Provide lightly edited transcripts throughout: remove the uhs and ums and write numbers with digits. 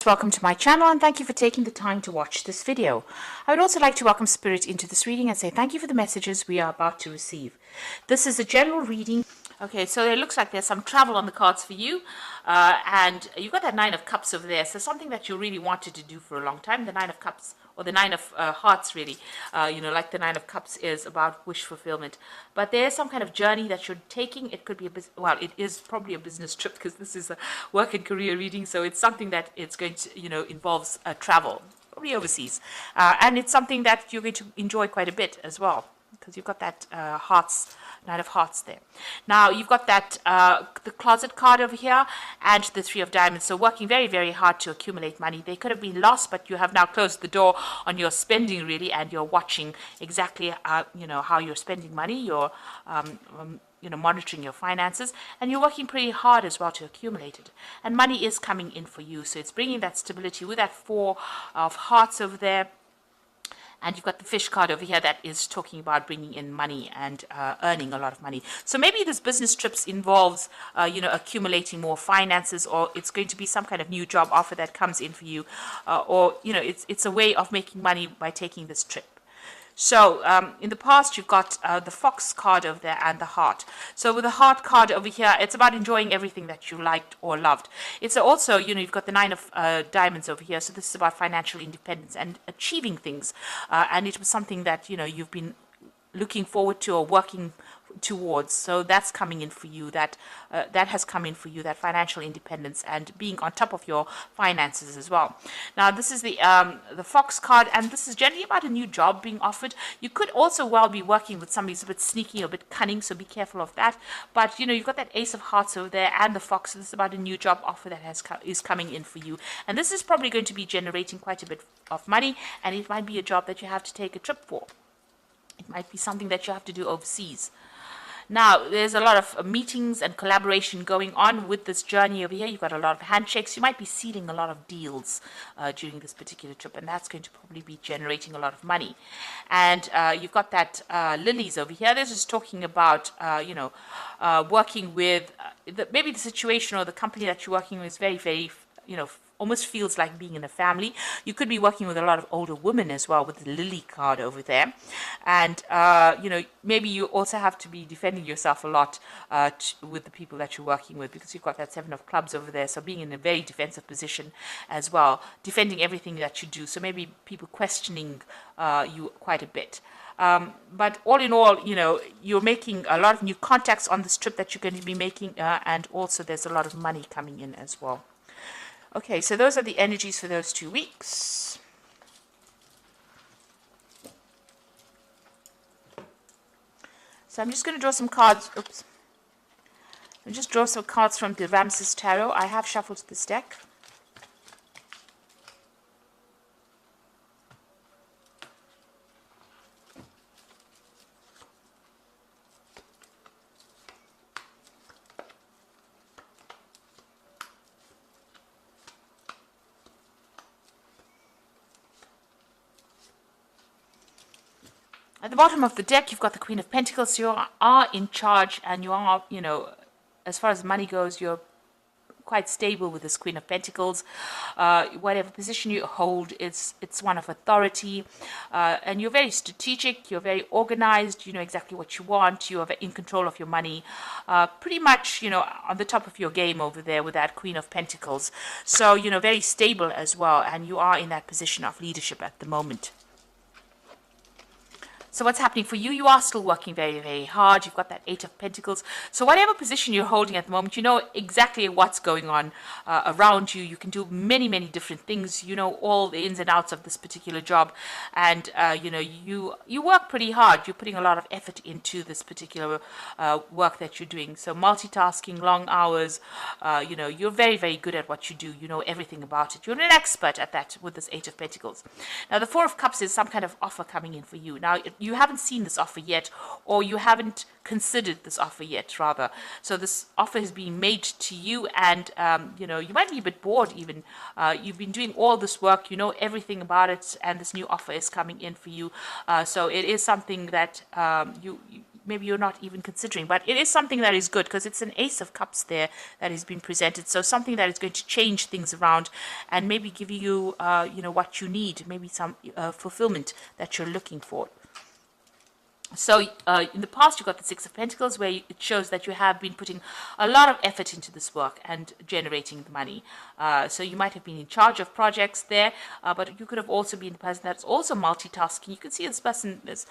Welcome to my channel and thank you for taking the time to watch this video. I would also like to welcome Spirit into this reading and say thank you for the messages we are about to receive. This is a general reading. Okay, so it looks like there's some travel on the cards for you, and you've got that Nine of Cups over there, so something that you really wanted to do for a long time. The Nine of Cups, or the Nine of Hearts really, like the Nine of Cups is about wish fulfillment. But there's some kind of journey that you're taking. It could be it is probably a business trip because this is a work and career reading, so it's something that it's going to, involves travel, probably overseas. And it's something that you're going to enjoy quite a bit as well, because you've got that Nine of Hearts there. Now you've got that the closet card over here and the Three of Diamonds. So working very, very hard to accumulate money. They could have been lost, but you have now closed the door on your spending really, and you're watching exactly how you're spending money. You're monitoring your finances, and you're working pretty hard as well to accumulate it. And money is coming in for you, so it's bringing that stability with that Four of Hearts over there. And you've got the Fish card over here that is talking about bringing in money and earning a lot of money. So maybe this business trips involves, accumulating more finances, or it's going to be some kind of new job offer that comes in for you, or it's a way of making money by taking this trip. So in the past, you've got the Fox card over there and the Heart. So with the Heart card over here, it's about enjoying everything that you liked or loved. It's also, you've got the Nine of Diamonds over here. So this is about financial independence and achieving things. And it was something that, you've been looking forward to or working towards. So that's coming in for you. That has come in for you, that financial independence and being on top of your finances as well. Now this is the Fox card, and this is generally about a new job being offered. You could also well be working with somebody who's a bit sneaky or a bit cunning, so be careful of that. But you've got that Ace of Hearts over there and the Fox. So this is about a new job offer that is coming in for you, and this is probably going to be generating quite a bit of money, and it might be a job that you have to take a trip for. It might be something that you have to do overseas. Now, there's a lot of meetings and collaboration going on with this journey over here. You've got a lot of handshakes. You might be sealing a lot of deals during this particular trip, and that's going to probably be generating a lot of money. And you've got that lilies over here. This is talking about, working with, maybe the situation or the company that you're working with is very, very, almost feels like being in a family. You could be working with a lot of older women as well with the Lily card over there. And, maybe you also have to be defending yourself a lot with the people that you're working with, because you've got that Seven of Clubs over there. So being in a very defensive position as well, defending everything that you do. So maybe people questioning you quite a bit. But all in all, you're making a lot of new contacts on this trip that you're going to be making. And also there's a lot of money coming in as well. Okay, so those are the energies for those 2 weeks. So I'm just going to draw some cards. Oops. I'll just draw some cards from the Ramses Tarot. I have shuffled this deck. At the bottom of the deck, you've got the Queen of Pentacles. You are in charge, and you are, as far as money goes, you're quite stable with this Queen of Pentacles. Whatever position you hold, it's one of authority, and you're very strategic. You're very organized. You know exactly what you want. You are in control of your money. Pretty much, on the top of your game over there with that Queen of Pentacles. So, very stable as well, and you are in that position of leadership at the moment. So what's happening for you? You are still working very, very hard. You've got that Eight of Pentacles. So whatever position you're holding at the moment, you know exactly what's going on around you. You can do many, many different things. You know all the ins and outs of this particular job. And, you work pretty hard. You're putting a lot of effort into this particular work that you're doing. So multitasking, long hours, you're very, very good at what you do. You know everything about it. You're an expert at that with this Eight of Pentacles. Now, the Four of Cups is some kind of offer coming in for you. Now, you haven't seen this offer yet, or you haven't considered this offer yet, rather. So this offer is being made to you, and you might be a bit bored even. You've been doing all this work, you know everything about it, and this new offer is coming in for you. So it is something that maybe you're not even considering. But it is something that is good because it's an Ace of Cups there that has been presented. So something that is going to change things around and maybe give you, what you need, maybe some fulfillment that you're looking for. So in the past, you got the Six of Pentacles, where it shows that you have been putting a lot of effort into this work and generating the money. So you might have been in charge of projects there, but you could have also been the person that's also multitasking. You can see this person is,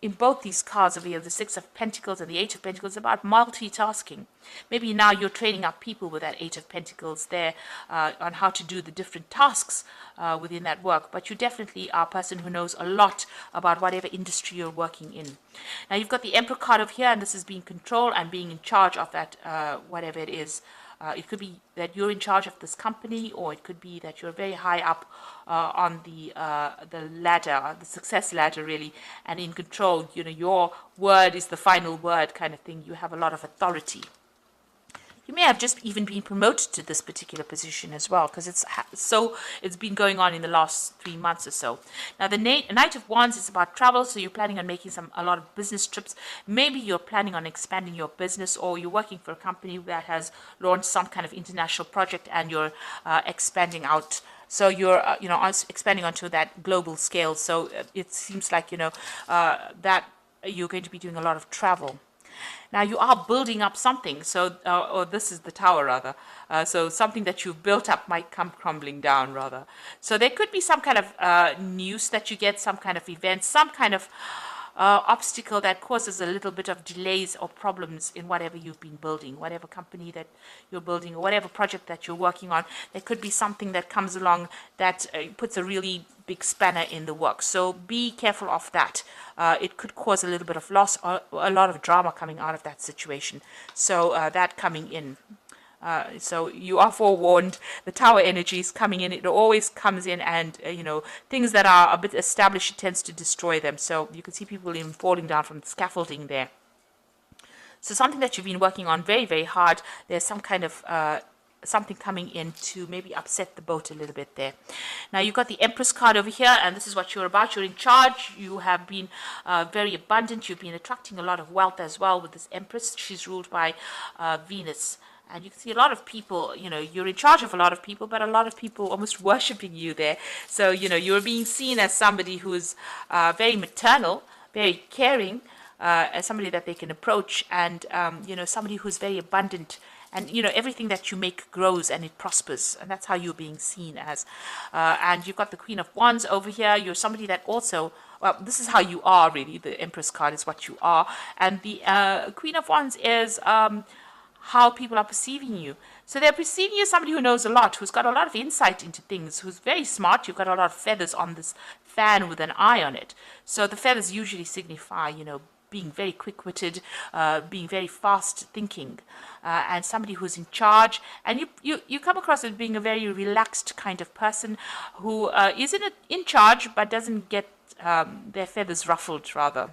in both these cards over here, the Six of Pentacles and the Eight of Pentacles, about multitasking. Maybe now you're training up people with that Eight of Pentacles there on how to do the different tasks within that work. But you definitely are a person who knows a lot about whatever industry you're working in. Now you've got the Emperor card over here, and this is being control and being in charge of that, whatever it is. It could be that you're in charge of this company, or it could be that you're very high up on the ladder, the success ladder, really, and in control. Your word is the final word, kind of thing. You have a lot of authority. You may have just even been promoted to this particular position as well, because it's been going on in the last 3 months or so. Now, the Knight of Wands is about travel, so you're planning on making a lot of business trips. Maybe you're planning on expanding your business, or you're working for a company that has launched some kind of international project, and you're expanding out. So you're, expanding onto that global scale. So it seems like, that you're going to be doing a lot of travel. Now you are building up something, so or this is the Tower rather. So something that you've built up might come crumbling down rather. So there could be some kind of news that you get, some kind of event, some kind of obstacle that causes a little bit of delays or problems in whatever you've been building, whatever company that you're building, or whatever project that you're working on. There could be something that comes along that puts a really big spanner in the work. So be careful of that. It could cause a little bit of loss or a lot of drama coming out of that situation. So that coming in. So you are forewarned. The Tower energy is coming in. It always comes in, and things that are a bit established, it tends to destroy them. So you can see people even falling down from the scaffolding there. So something that you've been working on very, very hard. There's some kind of something coming in to maybe upset the boat a little bit there. Now you've got the Empress card over here, and this is what you're about. You're in charge. You have been very abundant. You've been attracting a lot of wealth as well with this Empress. She's ruled by Venus. And you can see a lot of people, you're in charge of a lot of people, but a lot of people almost worshipping you there. So, you're being seen as somebody who is very maternal, very caring, as somebody that they can approach, and, somebody who's very abundant. And, everything that you make grows and it prospers. And that's how you're being seen as. And you've got the Queen of Wands over here. You're somebody that also, well, this is how you are, really. The Empress card is what you are. And the Queen of Wands is how people are perceiving you. So they're perceiving you as somebody who knows a lot, who's got a lot of insight into things, who's very smart. You've got a lot of feathers on this fan with an eye on it. So the feathers usually signify, being very quick-witted, being very fast-thinking, and somebody who's in charge. And you come across as being a very relaxed kind of person who is in charge but doesn't get their feathers ruffled, rather.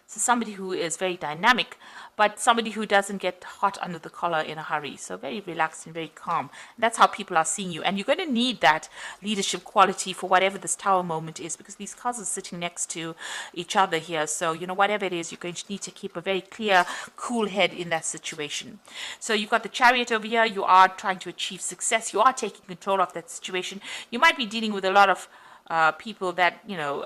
So somebody who is very dynamic, but somebody who doesn't get hot under the collar in a hurry. So very relaxed and very calm. That's how people are seeing you. And you're going to need that leadership quality for whatever this Tower moment is, because these cards are sitting next to each other here. So, whatever it is, you're going to need to keep a very clear, cool head in that situation. So you've got the Chariot over here. You are trying to achieve success. You are taking control of that situation. You might be dealing with a lot of people that,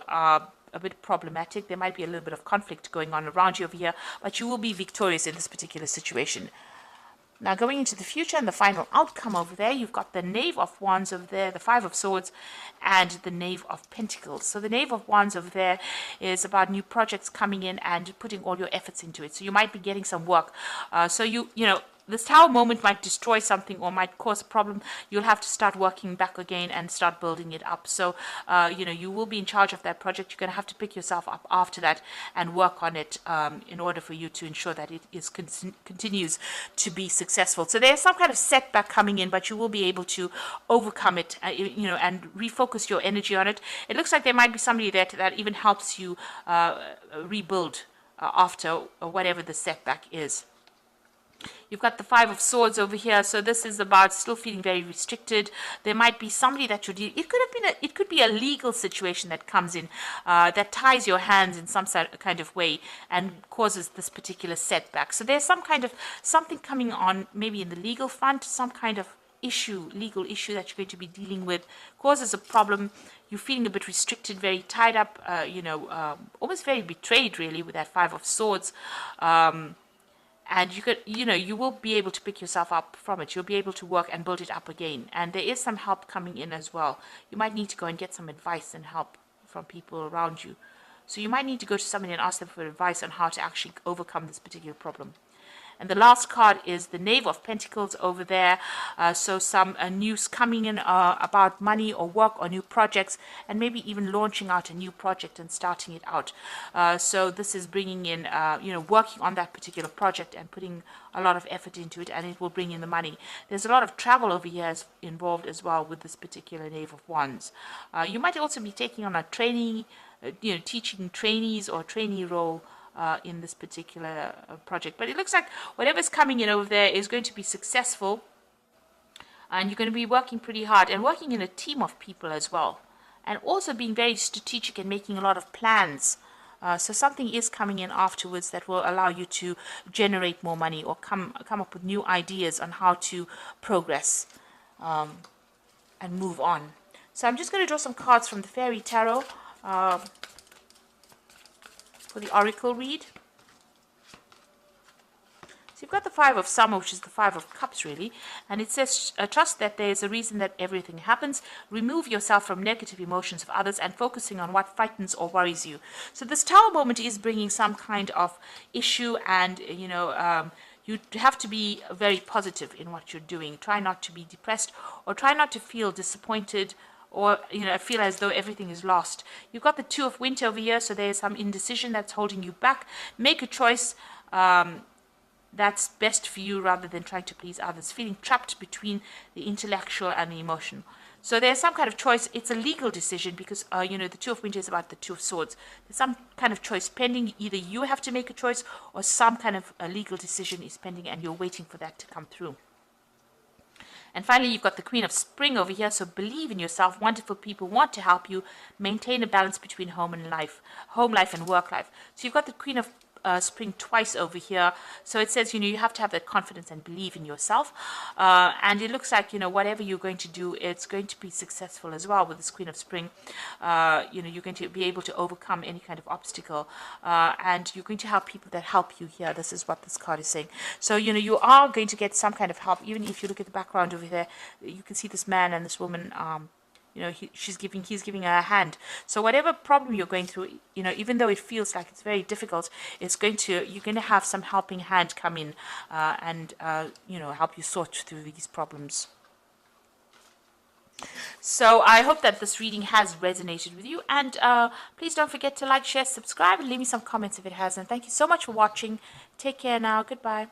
are a bit problematic. There might be a little bit of conflict going on around you over here, but you will be victorious in this particular situation. Now going into the future and the final outcome over there, you've got the Knave of Wands over there, the Five of Swords, and the Knave of Pentacles. So the Knave of Wands over there is about new projects coming in and putting all your efforts into it. So you might be getting some work. This Tower moment might destroy something or might cause a problem. You'll have to start working back again and start building it up. So, you will be in charge of that project. You're going to have to pick yourself up after that and work on it in order for you to ensure that it continues to be successful. So there's some kind of setback coming in, but you will be able to overcome it, and refocus your energy on it. It looks like there might be somebody that even helps you rebuild after whatever the setback is. You've got the Five of Swords over here, so this is about still feeling very restricted. There might be somebody that you're dealing. It could have been it could be a legal situation that comes in that ties your hands in some kind of way and causes this particular setback. So there's some kind of something coming on, maybe in the legal front, some kind of legal issue that you're going to be dealing with, causes a problem. You're feeling a bit restricted, very tied up, almost very betrayed, really, with that Five of Swords. And you will be able to pick yourself up from it. You'll be able to work and build it up again. And there is some help coming in as well. You might need to go and get some advice and help from people around you. So you might need to go to somebody and ask them for advice on how to actually overcome this particular problem. And the last card is the Knave of Pentacles over there. So some news coming in about money or work or new projects, and maybe even launching out a new project and starting it out. So this is bringing in, working on that particular project and putting a lot of effort into it, and it will bring in the money. There's a lot of travel over here involved as well with this particular Knave of Wands. You might also be taking on a training, teaching trainees or trainee role in this particular project. But it looks like whatever's coming in over there is going to be successful, and you're going to be working pretty hard and working in a team of people as well, and also being very strategic and making a lot of plans. So something is coming in afterwards that will allow you to generate more money or come up with new ideas on how to progress and move on. So I'm just going to draw some cards from the Fairy Tarot for the Oracle read. So you've got the Five of Summer, which is the Five of Cups, really. And it says, trust that there is a reason that everything happens. Remove yourself from negative emotions of others and focusing on what frightens or worries you. So this Tower moment is bringing some kind of issue, and, you have to be very positive in what you're doing. Try not to be depressed, or try not to feel disappointed, or feel as though everything is lost. You've got the Two of Winter over here, so there's some indecision that's holding you back. Make a choice that's best for you rather than trying to please others. Feeling trapped between the intellectual and the emotional. So there's some kind of choice. It's a legal decision because, the Two of Winter is about the Two of Swords. There's some kind of choice pending. Either you have to make a choice or some kind of a legal decision is pending and you're waiting for that to come through. And finally, you've got the Queen of Spring over here. So believe in yourself. Wonderful people want to help you maintain a balance between home life and work life. So you've got the Queen of Spring twice over here. So it says, you have to have that confidence and believe in yourself. And it looks like, whatever you're going to do, it's going to be successful as well with this Queen of Spring. You're going to be able to overcome any kind of obstacle. And you're going to have people that help you here. This is what this card is saying. So, you are going to get some kind of help. Even if you look at the background over there, you can see this man and this woman, he's giving her a hand. So whatever problem you're going through, even though it feels like it's very difficult, you're going to have some helping hand come in and help you sort through these problems. So I hope that this reading has resonated with you, and please don't forget to like, share, subscribe, and leave me some comments if it has. And thank you so much for watching. Take care now. Goodbye.